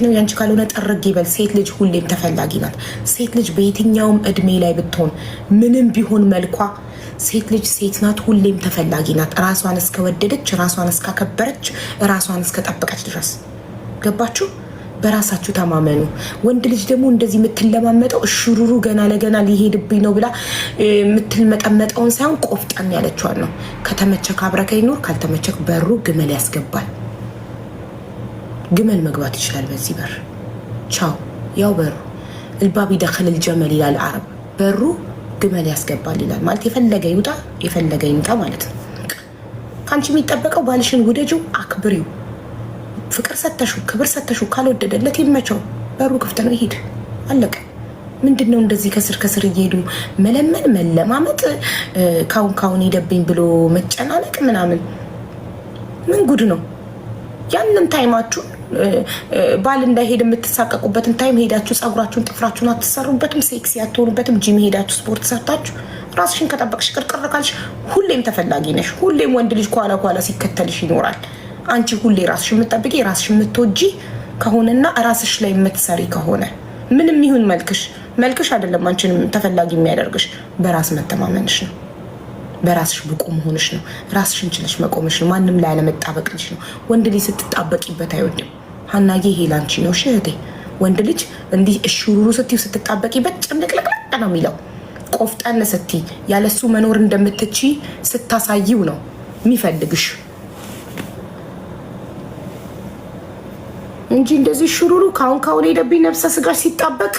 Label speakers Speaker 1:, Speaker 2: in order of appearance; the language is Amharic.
Speaker 1: ነው ያንቺ ካልሆነ ጠርግ ይበል። ሴት ልጅ ሁሌም ተፈላጊ ናት። ሴት ልጅ በየትኛውም እድሜ ላይ ብትሆን ምንም ቢሆን መልኳ ሴት ልጅ ሴት ናት፣ ሁሌም ተፈላጊ ናት። ራሷን እስከወደደች፣ ራሷን እስካከበረች፣ ራሷን እስከጠበቀች ድረስ ገባችሁ? በራሳችሁ ተማመኑ። ወንድ ልጅ ደግሞ እንደዚህ የምትለማመጠው እሽሩሩ ገና ለገና ሊሄድብኝ ነው ብላ የምትልመጠመጠውን ሳይሆን ቆፍጠን ያለችዋን ነው። ከተመቸክ አብረከ ይኖር፣ ካልተመቸክ በሩ ግመል ያስገባል። ግመል መግባት ይችላል በዚህ በር። ቻው ያው በሩ الباب يدخل الجمل ይላል አረብ። በሩ ግመል ያስገባል ይላል ማለት የፈለገ ይውጣ የፈለገ ይምጣ ማለት ነው። ካንቺ የሚጠበቀው ባልሽን ውደጂው፣ አክብሪው፣ ፍቅር ሰተሹ፣ ክብር ሰተሹ። ካልወደደለት ይመቸው፣ በሩ ክፍት ነው፣ ይሄድ፣ አለቀ። ምንድነው እንደዚህ ከስር ከስር እየሄዱ መለመን መለማመጥ፣ ካውን ሄደብኝ ብሎ መጨናነቅ ምናምን ምን ጉድ ነው? ያንን ታይማችሁ ባል እንዳይሄድ የምትሳቀቁበትን ታይም ሄዳችሁ ጸጉራችሁን ጥፍራችሁን አትሰሩበትም፣ ሴክሲ አትሆኑበትም። ጂም ሄዳችሁ ስፖርት ሰርታችሁ ራስሽን ከጠበቅሽ ቅርቅር ካልሽ ሁሌም ተፈላጊ ነሽ። ሁሌም ወንድ ልጅ ኋላ ሲከተልሽ ይኖራል። አንቺ ሁሌ ራስሽ የምትጠብቂ ራስሽ የምትወጂ ከሆነና ራስሽ ላይ የምትሰሪ ከሆነ ምንም ይሁን መልክሽ አይደለም አንቺንም ተፈላጊ የሚያደርግሽ፣ በራስ መተማመንሽ ነው። በራስሽ ብቁ መሆንሽ ነው። ራስሽን ችለሽ መቆምሽ ነው። ማንም ላይ አለመጣበቅሽ ነው። ወንድ ልጅ ስትጣበቂበት አይወድም። ሀናዬ ይሄ ላንቺ ነው እህቴ። ወንድ ልጅ እንዲህ እሹሩሩ ስትዩ ስትጣበቂበት ጭምልቅልቅልቅ ነው የሚለው። ቆፍጠን ስትይ ያለሱ መኖር እንደምትቺ ስታሳይው ነው የሚፈልግሽ እንጂ እንደዚህ ሹሩሩ ካሁን ሄደብኝ ነፍሰ ስጋሽ ሲጣበቅ